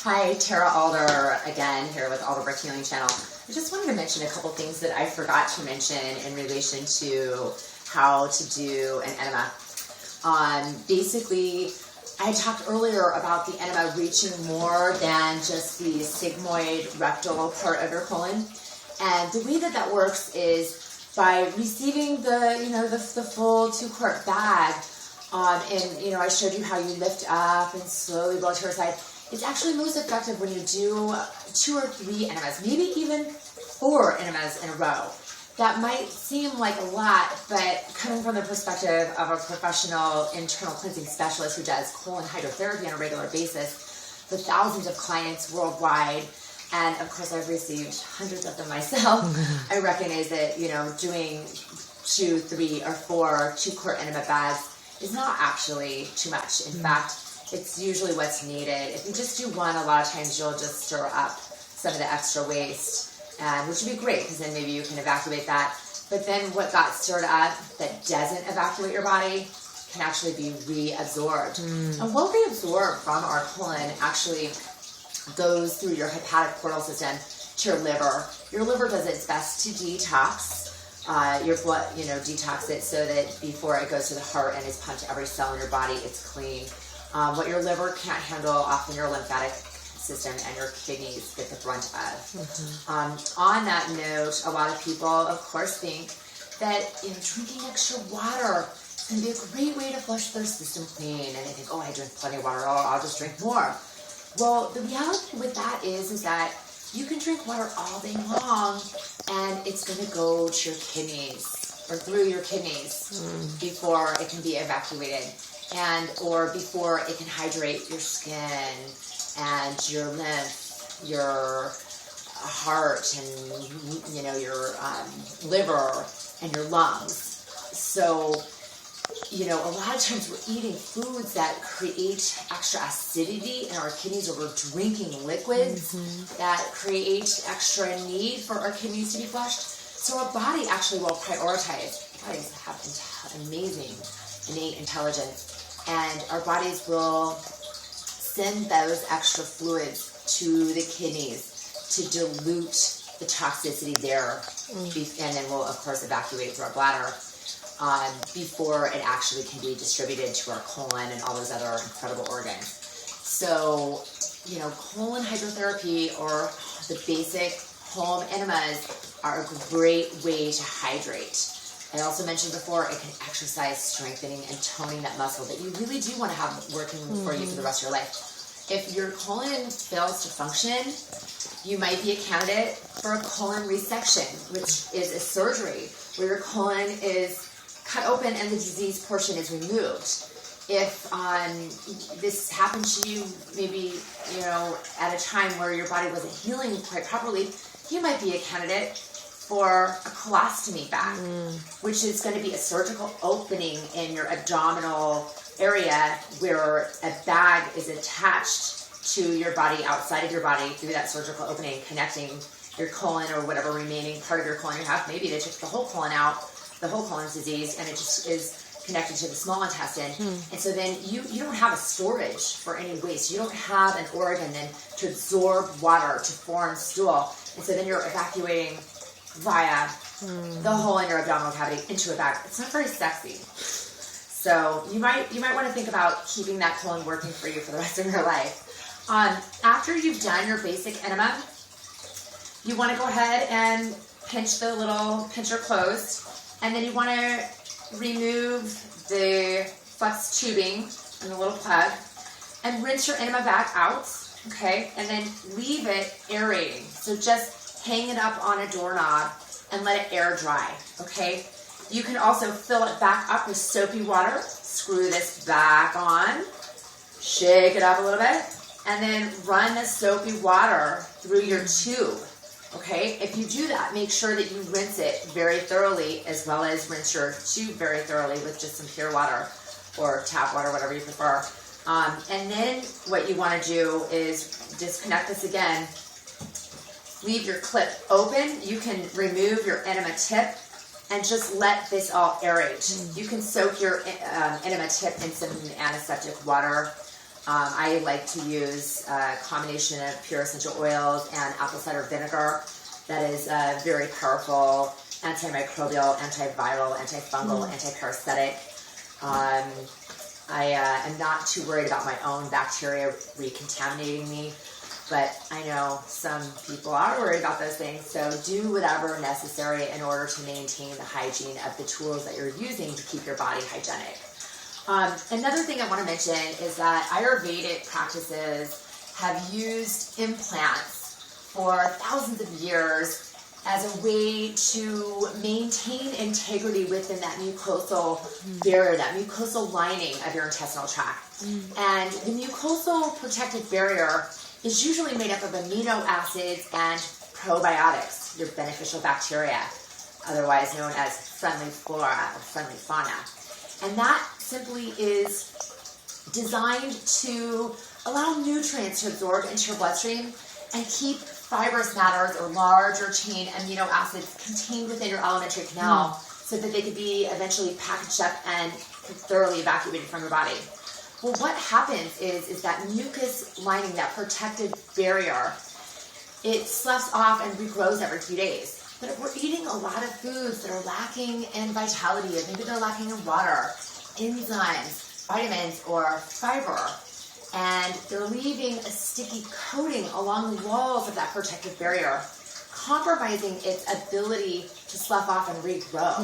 Hi, Tara Alder again here with Alder Brick Healing Channel. I just wanted to mention a couple things that I forgot to mention in relation to how to do an enema. Basically, I talked earlier about the enema reaching more than just the sigmoid rectal part of your colon. And the way that that works is by receiving the full 2-quart bag. And I showed you how you lift up and slowly blow to your side. It's actually most effective when you do 2 or 3 enemas, maybe even 4 enemas in a row. That might seem like a lot, but coming from the perspective of a professional internal cleansing specialist who does colon hydrotherapy on a regular basis for thousands of clients worldwide, and of course I've received hundreds of them myself, I recognize that, doing 2, 3, or 4 2-quart enema bags is not actually too much. In fact, it's usually what's needed. If you just do 1, a lot of times you'll just stir up some of the extra waste, which would be great because then maybe you can evacuate that. But then what got stirred up that doesn't evacuate your body can actually be reabsorbed. And what we absorb from our colon actually goes through your hepatic portal system to your liver. Your liver does its best to detox your blood, detox it so that before it goes to the heart and is pumped to every cell in your body, it's clean. What your liver can't handle, often your lymphatic system and your kidneys get the brunt of. On that note, a lot of people, of course, think that drinking extra water can be a great way to flush their system clean, and they think, I drink plenty of water, I'll just drink more. Well, the reality with that is that you can drink water all day long, and it's going to go to your kidneys or through your kidneys before it can be evacuated, or before it can hydrate your skin and your lymph, your heart, and your liver and your lungs. So, a lot of times we're eating foods that create extra acidity in our kidneys, or we're drinking liquids that create extra need for our kidneys to be flushed. So our body actually will prioritize. Bodies have amazing innate intelligence, and our bodies will send those extra fluids to the kidneys to dilute the toxicity there, and then we'll, of course, evacuate through our bladder before it actually can be distributed to our colon and all those other incredible organs. So, colon hydrotherapy or the basic home enemas are a great way to hydrate. I also mentioned before, it can exercise strengthening and toning that muscle that you really do want to have working for you for the rest of your life. If your colon fails to function, you might be a candidate for a colon resection, which is a surgery where your colon is cut open and the disease portion is removed. If this happened to you maybe, at a time where your body wasn't healing quite properly, you might be a candidate for a colostomy bag, which is going to be a surgical opening in your abdominal area where a bag is attached to your body, outside of your body, through that surgical opening, connecting your colon or whatever remaining part of your colon you have. Maybe they took the whole colon out, the whole colon's diseased, and it just is connected to the small intestine. And so then you don't have a storage for any waste. You don't have an organ then to absorb water to form stool. And so then you're evacuating via the hole in your abdominal cavity into a bag. It's not very sexy. So you might want to think about keeping that colon working for you for the rest of your life. After you've done your basic enema, you want to go ahead and pinch the little pincher closed, and then you want to remove the flex tubing and the little plug and rinse your enema back out, okay? And then leave it aerating. So just hang it up on a doorknob and let it air dry, okay? You can also fill it back up with soapy water. Screw this back on, shake it up a little bit, and then run the soapy water through your tube. Okay, if you do that, make sure that you rinse it very thoroughly, as well as rinse your tube very thoroughly with just some pure water or tap water, whatever you prefer. And then what you want to do is disconnect this again. Leave your clip open. You can remove your enema tip and just let this all aerate. You can soak your enema tip in some antiseptic water I like to use a combination of pure essential oils and apple cider vinegar. That is very powerful antimicrobial, antiviral, antifungal, antiparasitic. I am not too worried about my own bacteria recontaminating me, but I know some people are worried about those things, so do whatever necessary in order to maintain the hygiene of the tools that you're using to keep your body hygienic. Another thing I want to mention is that Ayurvedic practices have used implants for thousands of years as a way to maintain integrity within that mucosal barrier, that mucosal lining of your intestinal tract. And the mucosal protective barrier is usually made up of amino acids and probiotics, your beneficial bacteria, otherwise known as friendly flora or friendly fauna. And that simply is designed to allow nutrients to absorb into your bloodstream and keep fibrous matters or larger chain amino acids contained within your alimentary canal so that they could be eventually packaged up and thoroughly evacuated from your body. Well, what happens is that mucus lining, that protective barrier, it sloughs off and regrows every few days. But if we're eating a lot of foods that are lacking in vitality, or maybe they're lacking in water, enzymes, vitamins, or fiber, and they're leaving a sticky coating along the walls of that protective barrier, compromising its ability to slough off and regrow.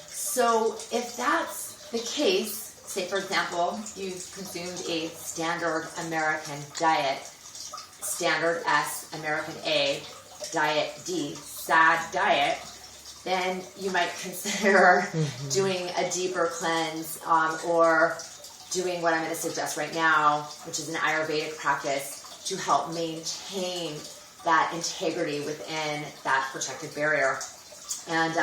So if that's the case, say for example, you've consumed a standard American diet, standard S, American A, diet D, SAD diet, then you might consider doing a deeper cleanse or doing what I'm going to suggest right now, which is an Ayurvedic practice to help maintain that integrity within that protective barrier. And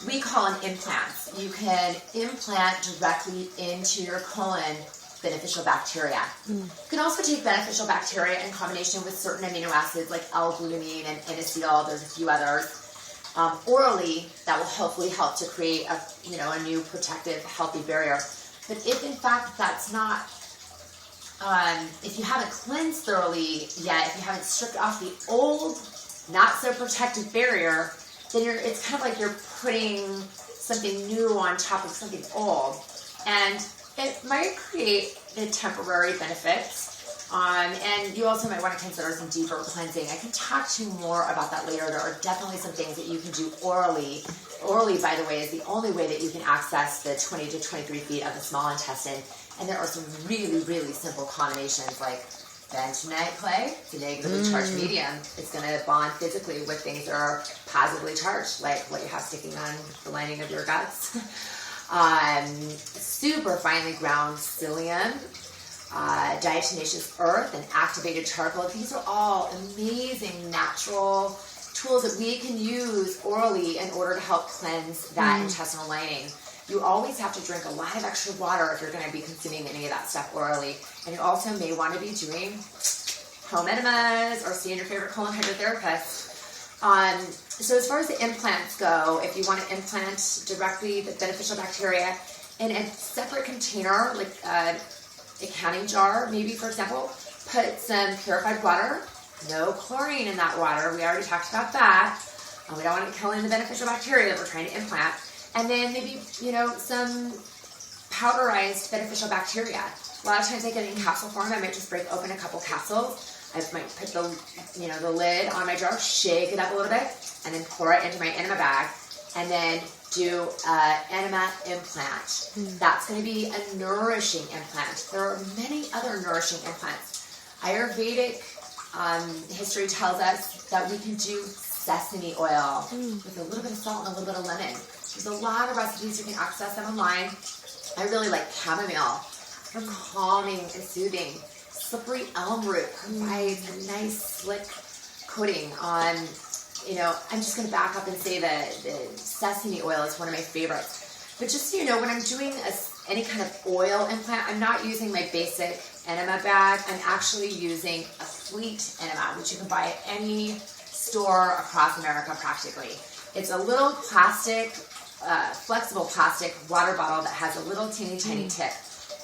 we call them implants. You can implant directly into your colon beneficial bacteria. You can also take beneficial bacteria in combination with certain amino acids like L-glutamine and N-acetyl. There's a few others. Orally, that will hopefully help to create a new protective, healthy barrier. But if in fact that's not, if you haven't cleansed thoroughly yet, if you haven't stripped off the old, not so protective barrier, then it's kind of like you're putting something new on top of something old. And it might create a temporary benefits. And you also might want to consider some deeper cleansing. I can talk to you more about that later. There are definitely some things that you can do orally. Orally, by the way, is the only way that you can access the 20 to 23 feet of the small intestine. And there are some really, really simple combinations like bentonite clay, the negatively charged medium. It's going to bond physically with things that are positively charged, like what you have sticking on the lining of your guts. Super finely ground psyllium, diatomaceous earth, and activated charcoal. These are all amazing natural tools that we can use orally in order to help cleanse that intestinal lining. You always have to drink a lot of extra water if you're going to be consuming any of that stuff orally. And you also may want to be doing home enemas or seeing your favorite colon hydrotherapist. So as far as the implants go, if you want to implant directly the beneficial bacteria in a separate container, like a canning jar, maybe, for example, put some purified water, no chlorine in that water. We already talked about that. We don't want to kill any of the beneficial bacteria that we're trying to implant. And then maybe, some powderized beneficial bacteria. A lot of times I get it in capsule form. I might just break open a couple capsules. I might put the lid on my jar, shake it up a little bit, and then pour it into my enema bag, and then do an enema implant. That's going to be a nourishing implant. There are many other nourishing implants. Ayurvedic history tells us that we can do sesame oil with a little bit of salt and a little bit of lemon. There's a lot of recipes. You can access them online. I really like chamomile for calming and soothing. Slippery elm root provides a nice slick coating on, I'm just going to back up and say that the sesame oil is one of my favorites. But just so you know, when I'm doing any kind of oil implant, I'm not using my basic enema bag. I'm actually using a fleet enema, which you can buy at any store across America practically. It's a little plastic, flexible plastic water bottle that has a little teeny tiny tip.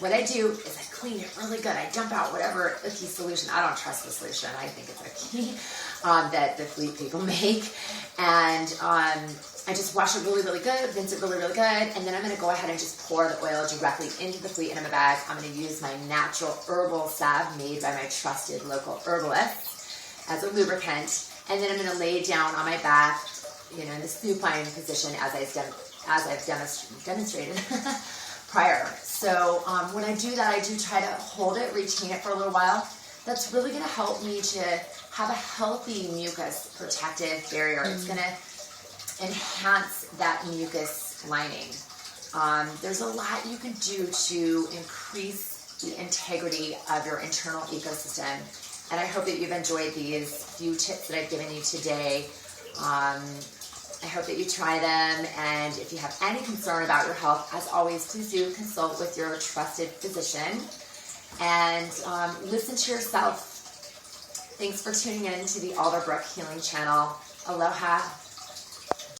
what I do is I clean it really good. I dump out whatever icky solution. I don't trust the solution. I think it's icky that the fleet people make. And I just wash it really, really good, rinse it really, really good, and then I'm going to go ahead and just pour the oil directly into the fleet Enema bag. I'm going to use my natural herbal salve made by my trusted local herbalist as a lubricant, and then I'm going to lay down on my back, in the supine position as I've demonstrated prior. So when I do that, I do try to hold it, retain it for a little while. That's really going to help me to have a healthy mucus protective barrier. It's going to enhance that mucus lining. There's a lot you can do to increase the integrity of your internal ecosystem, and I hope that you've enjoyed these few tips that I've given you today. I hope that you try them, and if you have any concern about your health, as always, please do consult with your trusted physician and listen to yourself. Thanks for tuning in to the Alderbrook Healing Channel. Aloha.